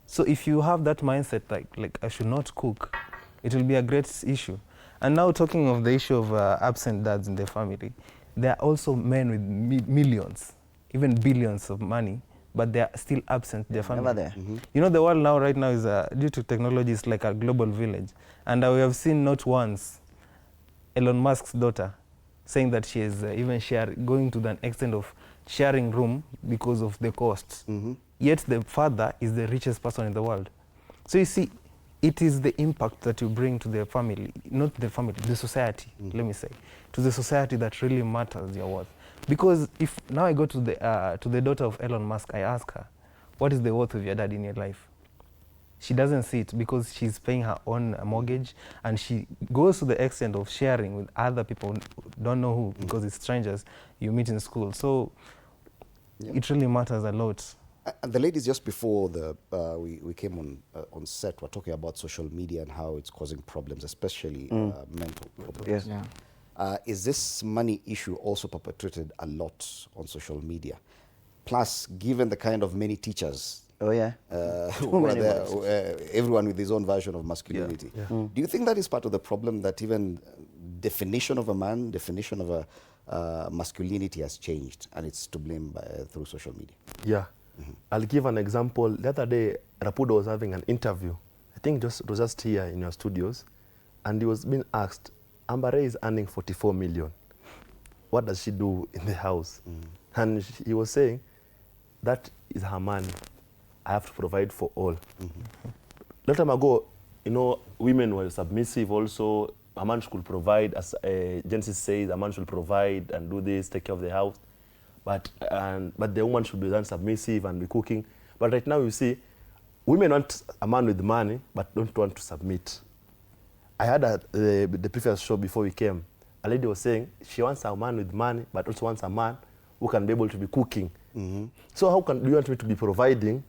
Speaker 3: So if you have that mindset, like I should not cook, it will be a great issue. And now, talking of the issue of absent dads in the family, there are also men with millions, even billions of money, but they are still absent their family.
Speaker 2: Never there.
Speaker 3: You know, the world now right now is, due to technology, is like a global village. And we have seen not once Elon Musk's daughter saying that she is even going to the extent of sharing room because of the costs. Yet the father is the richest person in the world. So you see, it is the impact that you bring to the family, not the family, the society, let me say, to the society that really matters your worth. Because if now I go to the daughter of Elon Musk, I ask her, what is the worth of your dad in your life? She doesn't see it because she's paying her own mortgage, and she goes to the extent of sharing with other people who don't know who, because it's strangers you meet in school. So it really matters a lot.
Speaker 1: And the ladies, just before we came on set, were talking about social media and how it's causing problems, especially mental problems.
Speaker 2: Yes.
Speaker 4: Yeah.
Speaker 1: Is this money issue also perpetrated a lot on social media? Plus, given the kind of many teachers,
Speaker 2: Oh yeah.
Speaker 1: who are there, everyone with his own version of masculinity. Do you think that is part of the problem, that even definition of a man, definition of a masculinity has changed, and it's to blame through social media?
Speaker 5: Yeah. I'll give an example. The other day, Rapudo was having an interview. I think it was just here in your studios. And he was being asked, Amber Ray is earning 44 million. What does she do in the house? And he was saying, that is her money. I have to provide for all. Long time ago, you know, women were submissive also. A man should provide, as Genesis says, a man should provide and do this, take care of the house. But the woman should be then submissive and be cooking. But right now you see, women want a man with money, but don't want to submit. I had the previous show before we came. A lady was saying she wants a man with money, but also wants a man who can be able to be cooking. So how do you want me to be providing,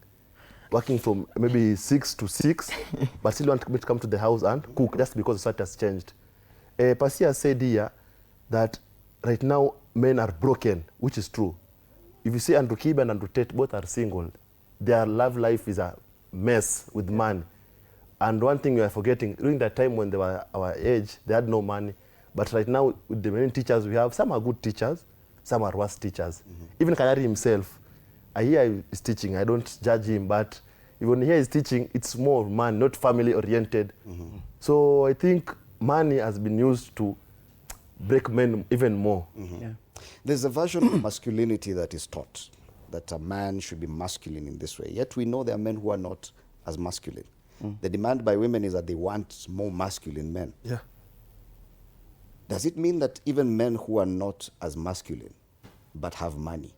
Speaker 5: working from maybe 6 to 6, but still want me to come to the house and cook, just because society has changed? Pasia said here that right now men are broken, which is true. If you see Andrew Kibe and Andrew Tate, both are single. Their love life is a mess with money. And one thing we are forgetting, during that time when they were our age, they had no money. But right now, with the many teachers we have, some are good teachers, some are worse teachers. Even Kanyari himself, I hear he's teaching, I don't judge him, but even here he's teaching, it's more man, not family oriented. So I think money has been used to break men even more.
Speaker 2: Yeah.
Speaker 1: There's a version of masculinity that is taught, that a man should be masculine in this way. Yet we know there are men who are not as masculine. The demand by women is that they want more masculine men.
Speaker 5: Yeah.
Speaker 1: Does it mean that even men who are not as masculine but have money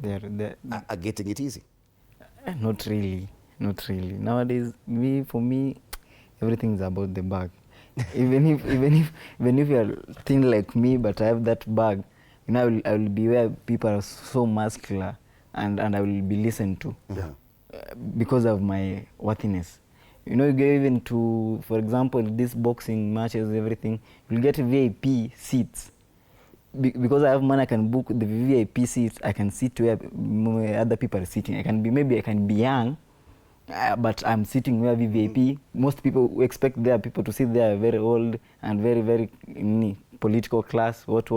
Speaker 1: are getting it easy?
Speaker 4: Not really. Nowadays, for me, everything is about the bag. even if you're thin like me, but I have that bag, you know, I will be where people are so muscular, and I will be listened to.
Speaker 5: Yeah.
Speaker 4: because of my worthiness. You know, you get even to, for example, these boxing matches, everything, you'll get VIP seats. Because I have money, I can book the VIP seats. I can sit where other people are sitting. Maybe I can be young, but I'm sitting where VIP. Most people expect their people to sit there very old and very political class, what.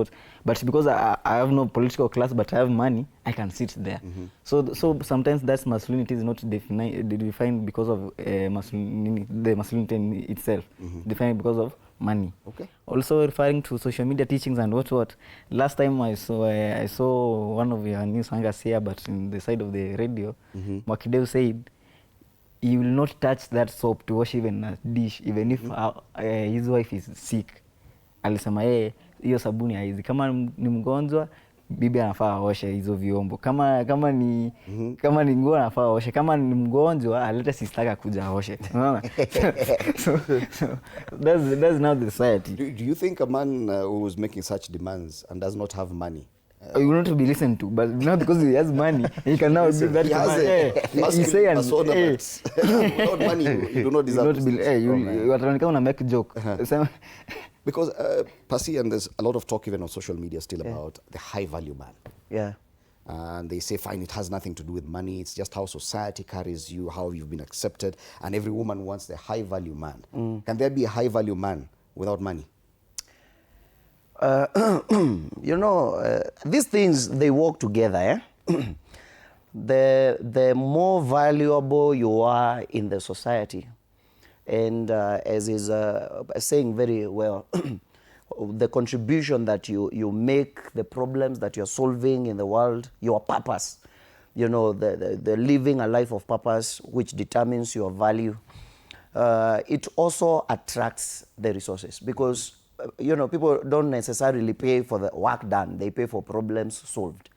Speaker 4: But because I have no political class, but I have money, I can sit there. So sometimes that masculinity is not defined because of the masculinity in itself. Defined because of money.
Speaker 1: Okay.
Speaker 4: Also referring to social media teachings and what. Last time I saw one of your news anchors here, but in the side of the radio, Mwakidew said, he will not touch that soap to wash even a dish, even if his wife is sick. Alisema hiyo sabuni haizi. Kama ni mgonjwa, bibi anafaa aoshe hizo vyombo. Kama ni nguo anafaa aoshe. Kama ni mgonjwa, alete sister kuja aoshe. Unaona? So that's not the society.
Speaker 1: Do you think a man who is making such demands and does not have money,
Speaker 4: you want to be listened to, but not because he has money, he can now do that.
Speaker 1: He has a persona, but without money, you do not deserve to.
Speaker 4: You are trying to make a joke.
Speaker 1: Because, Pasi, and there's a lot of talk even on social media still about the high-value man.
Speaker 2: Yeah.
Speaker 1: And they say, fine, it has nothing to do with money. It's just how society carries you, how you've been accepted. And every woman wants the high-value man. Can there be a high-value man without money?
Speaker 2: You know, these things, they work together. The more valuable you are in the society, and as is saying very well, the contribution that you make, the problems that you're solving in the world, your purpose, you know, the living a life of purpose, which determines your value, it also attracts the resources, because you know, people don't necessarily pay for the work done, they pay for problems solved.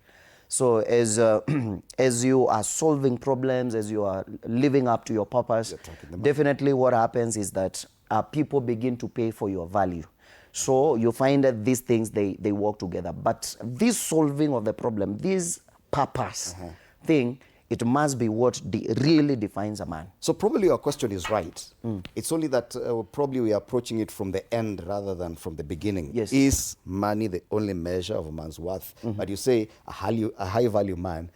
Speaker 2: So as you are solving problems, as you are living up to your purpose, definitely what happens is that people begin to pay for your value. So you find that these things, they work together. But this solving of the problem, this purpose thing, it must be what really defines a man.
Speaker 1: So probably your question is right. It's only that probably we are approaching it from the end rather than from the beginning.
Speaker 2: Yes.
Speaker 1: Is money the only measure of a man's worth? But you say a high-value man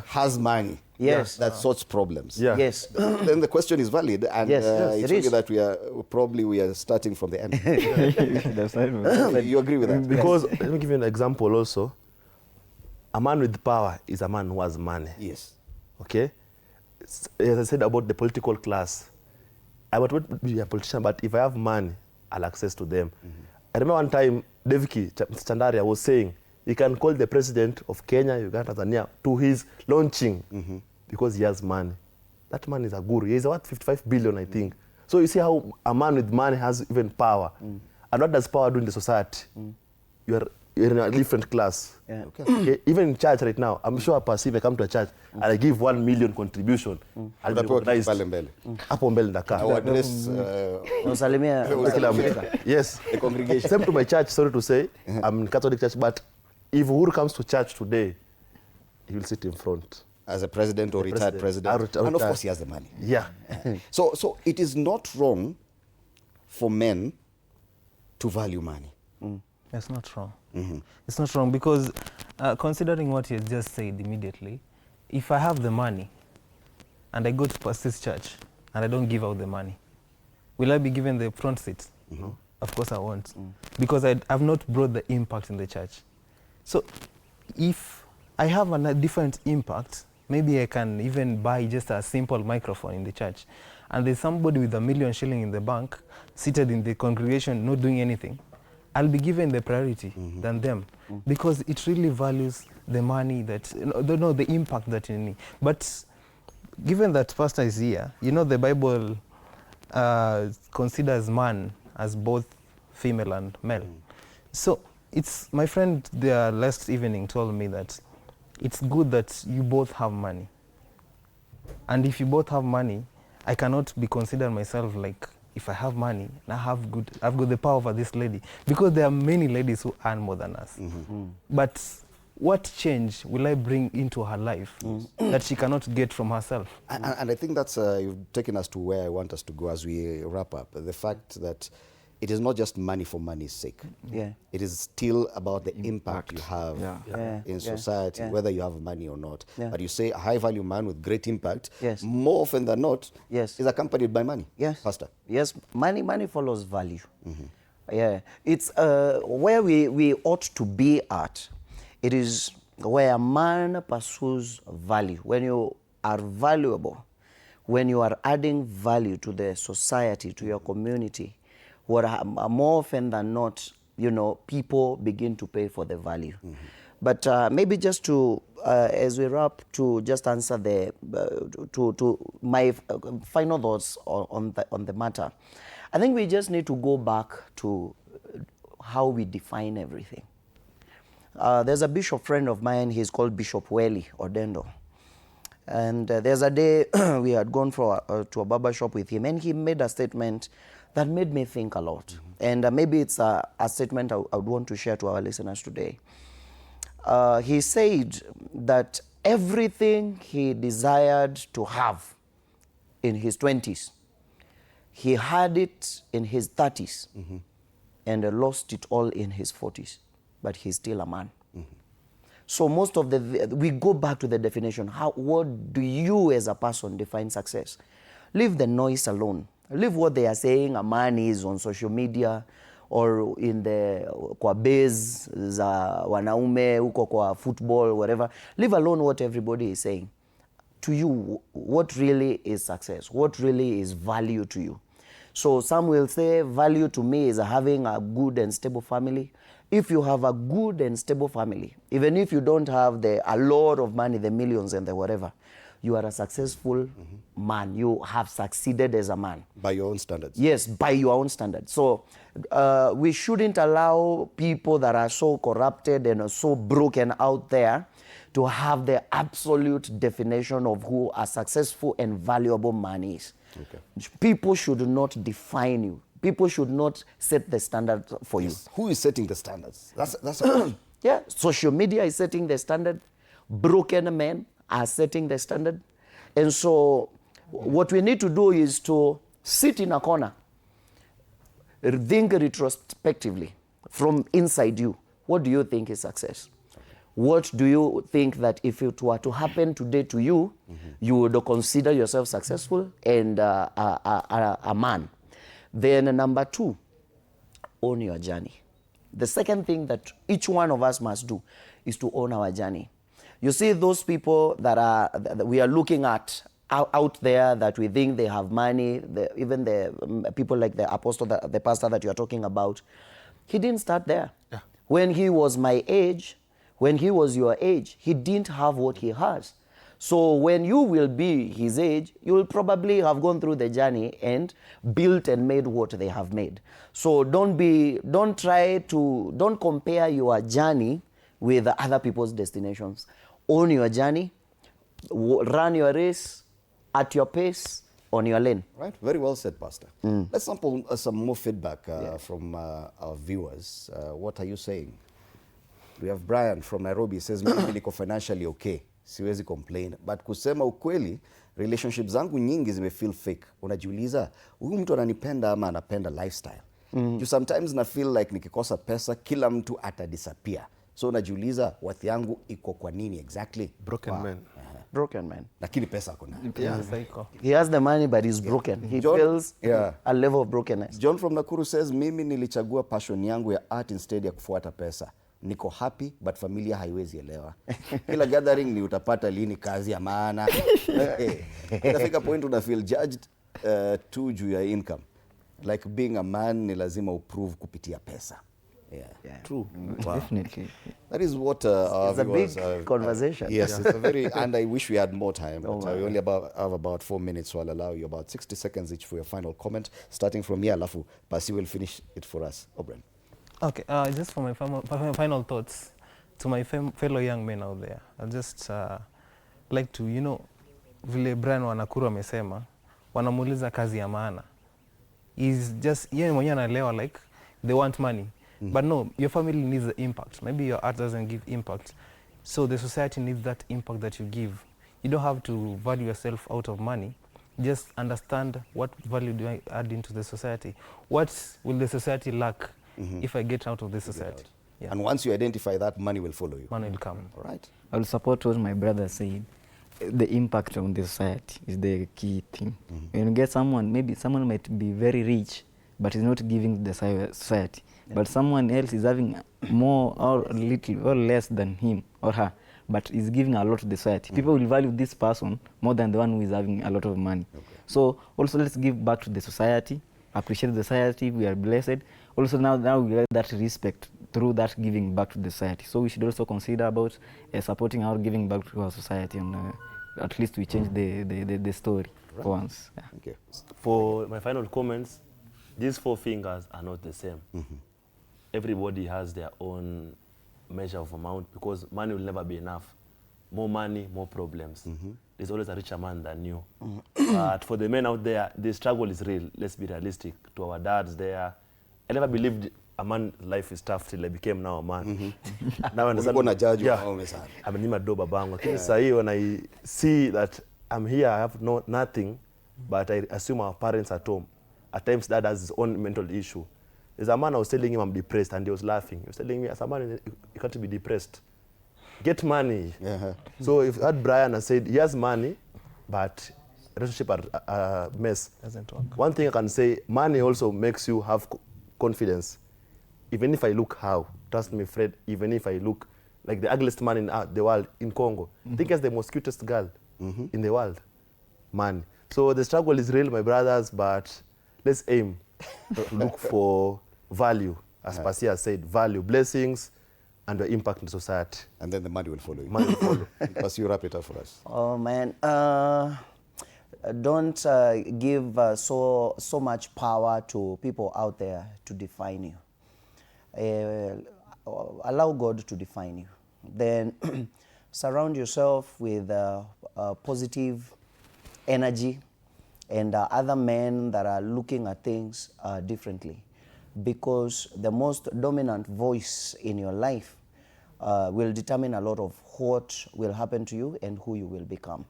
Speaker 1: has money.
Speaker 2: Yes.
Speaker 1: That sorts problems.
Speaker 5: Yeah.
Speaker 2: Yes.
Speaker 1: Then the question is valid, and
Speaker 2: Yes,
Speaker 1: it's
Speaker 2: it
Speaker 1: only
Speaker 2: is.
Speaker 1: that we are starting from the end.
Speaker 4: That's right.
Speaker 1: You agree with that?
Speaker 5: Because let me give you an example also. A man with power is a man who has money.
Speaker 1: Yes.
Speaker 5: Okay? As I said about the political class, I would not be a politician, but if I have money, I'll access to them. I remember one time, Devki Chandaria was saying, he can call the president of Kenya, Uganda, Tanzania to his launching because he has money. That man is a guru. He's worth 55 billion, I think. So you see how a man with money has even power. And what does power do in the society? You're in a different class.
Speaker 2: Yeah.
Speaker 5: Okay? Even in church right now, I'm sure if I come to a church and I give 1 million contribution, I'll be recognized. Hapo mbele ndakaa.
Speaker 1: Our address,
Speaker 2: Unasalimia
Speaker 5: Kila mtu. Yes.
Speaker 1: the congregation.
Speaker 5: Same to my church, sorry to say, I'm in Catholic church, but if Uhuru comes to church today, he will sit in front.
Speaker 1: As a president or retired president. And of course he has the money.
Speaker 5: Yeah.
Speaker 1: So it is not wrong for men to value money.
Speaker 3: It's not wrong. It's not wrong because considering what you just said immediately, if I have the money and I go to pastor's church and I don't give out the money, will I be given the front seat? Of course I won't. Because I've not brought the impact in the church. So if I have a different impact, maybe I can even buy just a simple microphone in the church, and there's somebody with $1 million shilling in the bank, seated in the congregation, not doing anything, I'll be given the priority than them, because it really values the money that, the impact that you need. But given that pastor is here, you know, the Bible considers man as both female and male. So it's, my friend there last evening told me that it's good that you both have money. And if you both have money, I cannot be considered myself like, if I have money, I've got the power over this lady. Because there are many ladies who earn more than us. But what change will I bring into her life that she cannot get from herself?
Speaker 1: And I think that's you've taken us to where I want us to go as we wrap up. The fact that it is not just money for money's sake.
Speaker 2: Yeah.
Speaker 1: It is still about the impact you have in society, whether you have money or not. But you say a high-value man with great impact, more often than not, is accompanied by money.
Speaker 2: Yes.
Speaker 1: Pastor?
Speaker 2: Yes, money follows value. Yeah, it's where we ought to be at. It is where a man pursues value. When you are valuable, when you are adding value to the society, to your community, more often than not, you know, people begin to pay for the value. But maybe just to, as we wrap, to just answer the, to my final thoughts on the matter, I think we just need to go back to how we define everything. There's a bishop friend of mine, he's called Bishop Welly Odendo. And there's a day we had gone to a barber shop with him, and he made a statement that made me think a lot. And maybe it's a statement I would want to share to our listeners today. He said that everything he desired to have in his 20s, he had it in his 30s and lost it all in his 40s, but he's still a man. So most of we go back to the definition. What do you as a person define success? Leave the noise alone. Leave what they are saying a man is on social media or in the kwa base za wanaume huko kwa football, whatever. Leave alone what everybody is saying. To you, what really is success? What really is value to you? So some will say value to me is having a good and stable family. If you have a good and stable family, even if you don't have a lot of money, the millions and the whatever, you are a successful man. You have succeeded as a man.
Speaker 1: By your own standards.
Speaker 2: Yes, by your own standards. So we shouldn't allow people that are so corrupted and so broken out there to have the absolute definition of who a successful and valuable man is. Okay. People should not define you. People should not set the standard for you.
Speaker 1: Who is setting the standards? That's a
Speaker 2: yeah, social media is setting the standard. Broken men are setting the standard. And so what we need to do is to sit in a corner, think retrospectively from inside you. What do you think is success? What do you think that if it were to happen today to you, you would consider yourself successful and a man? Then number 2, own your journey. The second thing that each one of us must do is to own our journey. You see those people that we are looking at out there that we think they have money, even the people like the apostle, the pastor that you are talking about, he didn't start there. Yeah. When he was my age, when he was your age, he didn't have what he has. So when you will be his age, you will probably have gone through the journey and built and made what they have made. So don't compare your journey with other people's destinations. Own your journey, run your race at your pace, on your lane.
Speaker 1: Right, very well said, Pastor. Let's sample some more feedback from our viewers. What are you saying? We have Brian from Nairobi. He says, mimi niko financially okay. Siwezi complain. But kusema ukweli, relationships zangu nyingi zime feel fake. Unajiuliza, huyu mtu ananipenda ama anapenda lifestyle? You sometimes na feel like nikikosa pesa, kila mtu atadisappear. So unajiuliza, worth yangu iko kwa nini exactly?
Speaker 5: Broken man.
Speaker 2: Broken man.
Speaker 1: Lakini pesa ako nayo.
Speaker 2: He has the money but he's broken. He feels a level of brokenness.
Speaker 1: John from Nakuru says, mimi nilichagua passion yangu ya art instead ya kufuata pesa. Niko happy but familia haiwezi elewa. Kila gathering ni utapata lini kazi ya maana. Inafika point una feel judged tu juu ya income. Like being a man ni lazima uprove kupitia pesa. Yeah.
Speaker 5: True.
Speaker 1: Wow.
Speaker 4: Definitely.
Speaker 1: That is what our
Speaker 2: it's a
Speaker 1: viewers,
Speaker 2: big conversation.
Speaker 1: Yes, it's a very, and I wish we had more time. But we only have about 4 minutes, so I'll allow you about 60 seconds each for your final comment. Starting from here, alafu Pasi will finish it for us. Obren.
Speaker 3: Okay, just for my final thoughts to my fellow young men out there, I'd just like to, vile Brian wa Nakuru amesema, wanamuuliza kazi ya maana. He's just, yeye mwenyewe anaelewa like they want money. But no, your family needs the impact. Maybe your art doesn't give impact. So the society needs that impact that you give. You don't have to value yourself out of money. Just understand what value do I add into the society. What will the society lack if I get out of the society? Yeah.
Speaker 1: And once you identify that, money will follow you.
Speaker 3: Money will come.
Speaker 1: All right.
Speaker 4: I will support what my brother said. The impact on the society is the key thing. When you get someone, maybe someone might be very rich, but is not giving the society. But someone else is having more or little or less than him or her, but is giving a lot to the society. People will value this person more than the one who is having a lot of money. Okay. So also let's give back to the society, appreciate the society, we are blessed. Also now we get that respect through that giving back to the society. So we should also consider about supporting our giving back to our society, and at least we change the story for once. Yeah.
Speaker 1: Okay.
Speaker 5: For my final comments, these 4 fingers are not the same. Everybody has their own measure of amount, because money will never be enough. More money, more problems. There's always a richer man than you. But for the men out there, the struggle is real. Let's be realistic. To our dads there, I never believed a man's life is tough till I became now a man. Now I understand. Yeah, I'm in my door, babangu. Lakini when I see that I'm here, I have nothing, but I assume our parents at home. At times dad has his own mental issue. There's a man, I was telling him I'm depressed, and he was laughing. He was telling me, as a man, you can't be depressed. Get money. So if that Brian has said he has money, but relationship are a mess.
Speaker 3: Doesn't work.
Speaker 5: One thing I can say, money also makes you have confidence. Even if I look how, trust me, Fred, even if I look like the ugliest man in the world, in Congo, I think as the most cutest girl in the world, man. So the struggle is real, my brothers, but let's aim to look for value, as Pasia said, value, blessings, and the impact in society.
Speaker 1: And then the money will follow you.
Speaker 5: Money will follow.
Speaker 1: Pas, you wrap it up for us.
Speaker 2: Oh man, don't give so much power to people out there to define you. Allow God to define you. Then surround yourself with positive energy and other men that are looking at things differently, because the most dominant voice in your life will determine a lot of what will happen to you and who you will become.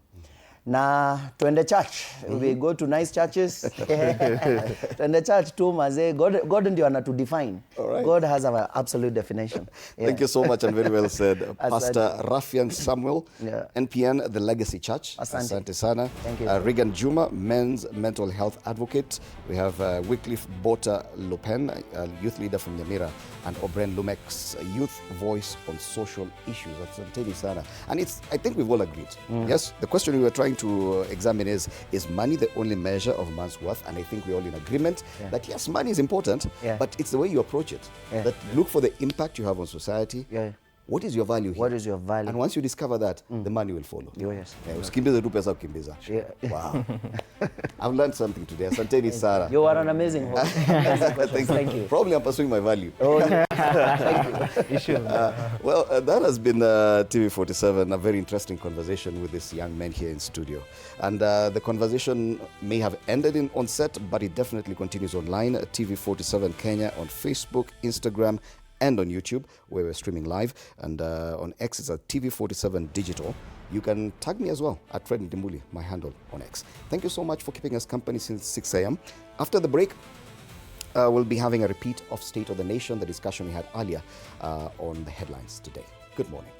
Speaker 2: Na twende church, we go to nice churches. Twende church too, maze. God ndio anatu define.
Speaker 1: Right.
Speaker 2: God has an absolute definition.
Speaker 1: Thank you so much, and very well said. Pastor Rafian Samuel, NPN, the Legacy Church. Asante sana.
Speaker 2: Thank you.
Speaker 1: Regan Juma, men's mental health advocate. We have Wycliffe Bota Lopen, youth leader from Nyamira, and Obren Lumex, youth voice on social issues. Asante sana. And I think we've all agreed. Yes, the question we were trying to examine is money the only measure of man's worth? And I think we're all in agreement that yes, money is important, but it's the way you approach it. That look for the impact you have on society. What is your value here?
Speaker 2: What is your value?
Speaker 1: And once you discover that, the money will follow.
Speaker 2: Yes.
Speaker 1: Usikimbize tu pesa kukimbiza. Wow. I've learned something today. Asanteni Sarah.
Speaker 2: You are an amazing host. Thank you.
Speaker 1: Probably I'm pursuing my value.
Speaker 2: Oh, yeah. Thank you.
Speaker 3: You should.
Speaker 1: That has been TV47, a very interesting conversation with these young men here in studio. And the conversation may have ended on set, but it definitely continues online. TV47 Kenya on Facebook, Instagram, and on YouTube, where we're streaming live. And on X, it's at TV47 Digital. You can tag me as well at Fred Ndimuli, my handle on X. Thank you so much for keeping us company since 6 a.m. After the break, we'll be having a repeat of State of the Nation, the discussion we had earlier on the headlines today. Good morning.